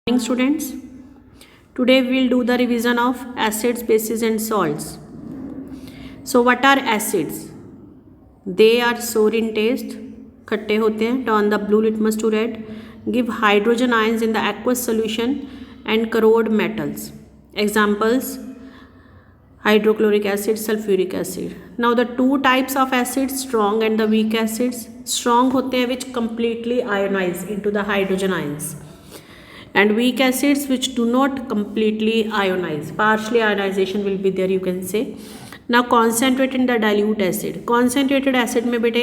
Morning students, today we will do the revision of acids, bases and salts. So what are acids? They are sour in taste, खट्टे होते हैं, turn the blue litmus to red, give hydrogen ions in the aqueous solution and corrode metals. Examples: hydrochloric acid, sulfuric acid. Now the two types of acids, strong and the weak acids. Strong होते हैं which completely ionize into the hydrogen ions. And weak acids which do not completely ionize, partially ionization will be there, you can say. Now concentrate in the dilute acid. Concentrated acid में बेटे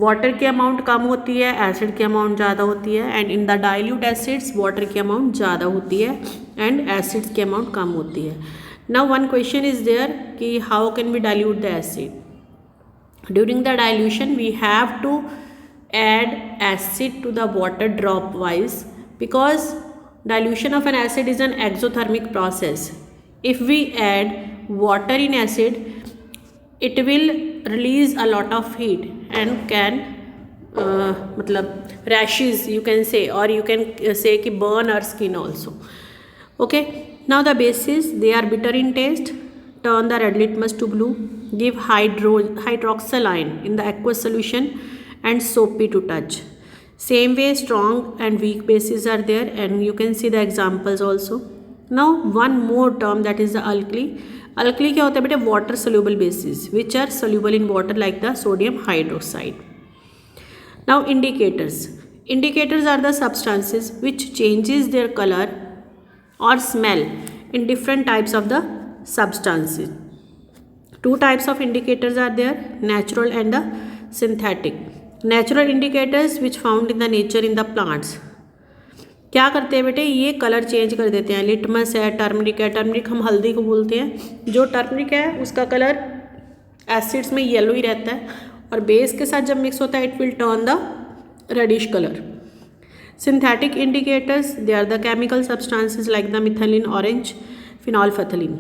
water की amount कम होती है, acid की amount ज़्यादा होती है. And in the dilute acids water की अमाउंट ज़्यादा होती है एंड एसिड्स की अमाउंट कम होती है. Now one question is there कि how can we dilute the acid. During the dilution we have to add acid to the water drop wise, because dilution of an acid is an exothermic process. If we add water in acid, it will release a lot of heat and can मतलब rashes you can say, or you can say कि burn our skin also. Okay, now the bases, they are bitter in taste, turn the red litmus to blue, give hydroxyl ion in the aqueous solution and soapy to touch. Same way strong and weak bases are there, and you can see the examples also. Now one more term, that is the alkali. Alkali क्या होता है बेटे? Water soluble bases which are soluble in water like the sodium hydroxide. Now indicators. Indicators are the substances which changes their color or smell in different types of the substances. Two types of indicators are there, natural and the synthetic. Natural indicators which found in the nature in the plants क्या करते हैं बेटे? ये colour change कर देते हैं. Litmus है, turmeric है. टर्मरिक हम हल्दी को बोलते हैं. जो टर्मरिक है उसका कलर एसिड्स में येलो ही रहता है, और बेस के साथ जब मिक्स होता है it will turn the reddish colour. Synthetic indicators, they are the chemical substances like the methylene, orange, phenolphthalein.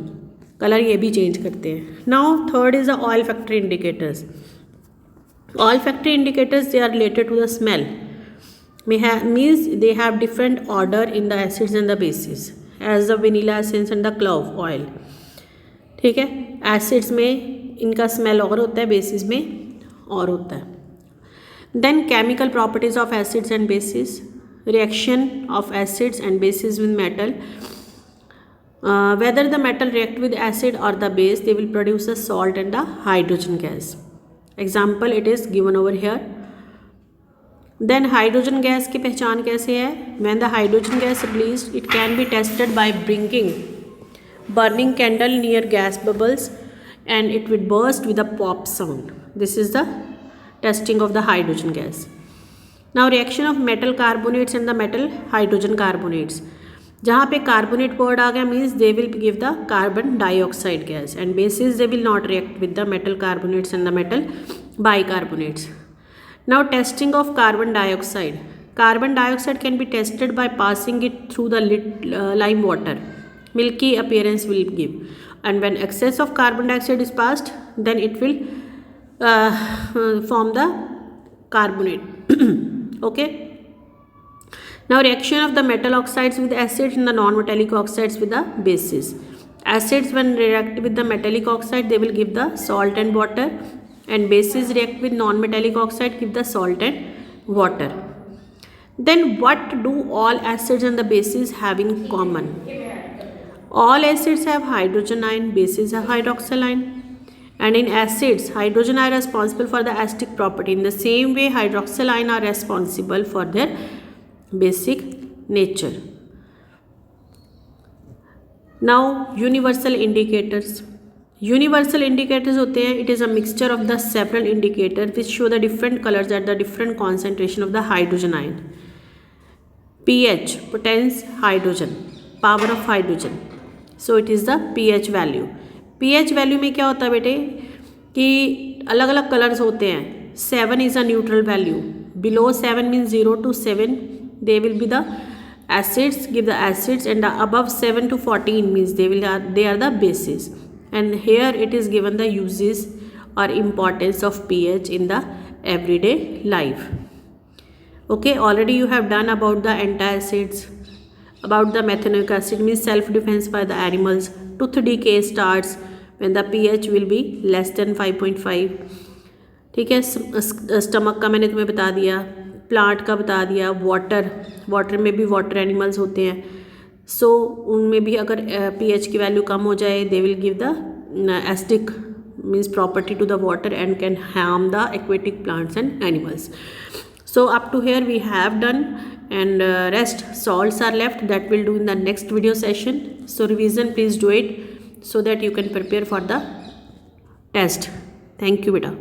Colour ये भी चेंज करते हैं. Now third is the olfactory indicators. Olfactory indicators, they are related to the smell. Means they have different order in the acids and the bases, as the vanilla essence and the clove oil. ठीक है, acids में इनका smell और होता है, basis में और होता है. Then chemical properties of acids and bases. Reaction of acids and bases with metal. Whether the metal react with acid or the base, they will produce a salt and the hydrogen gas. Example it is given over here. Then hydrogen gas की पहचान कैसे है? When the hydrogen gas released, it can be tested by burning candle near gas bubbles, and it will burst with a pop sound. This is the testing of the hydrogen gas. Now reaction of metal carbonates and the metal hydrogen carbonates. जहाँ पे carbonate word आ गया means they will give the carbon dioxide gas, and bases they will not react with the metal carbonates and the metal bicarbonates. Now testing of carbon dioxide. Carbon dioxide can be tested by passing it through the lime water. Milky appearance will give, and when excess of carbon dioxide is passed then it will form the carbonate. Okay. Now reaction of the metal oxides with acids and the non-metallic oxides with the bases. Acids when react with the metallic oxide, they will give the salt and water, and bases react with non-metallic oxide, give the salt and water. Then what do all acids and the bases have in common? All acids have hydrogen ion, bases have hydroxyl ion. And in acids, hydrogen ion are responsible for the acidic property. In the same way, hydroxyl ion are responsible for their basic nature. Now universal indicators. Universal indicators होते हैं, it is a mixture of the several indicators which show the different colors at the different concentration of the hydrogen ion. pH, potence hydrogen, power of hydrogen. So it is the pH value. pH value में क्या होता है बेटे कि अलग अलग colours होते हैं. 7 is a neutral value. Below 7 means 0 to 7. They will be the acids, give the acids, and the above 7 to 14 means they are the bases. And here it is given the uses or importance of pH in the everyday life. Okay, already you have done about the antacids, about the methanoic acid means self defense by the animals. Tooth decay starts when the pH will be less than 5.5. ठीक है, stomach का मैंने तुम्हें बता दिया, plant का बता दिया, वाटर में भी वाटर एनिमल्स होते हैं, सो उनमें भी अगर pH की वैल्यू कम हो जाए दे will give the acidic means property to the water and can harm the aquatic plants and animals. So up to here we have done, and rest salts are left, that will do in the next video session. So revision please do it so that you can prepare for the test. Thank you beta.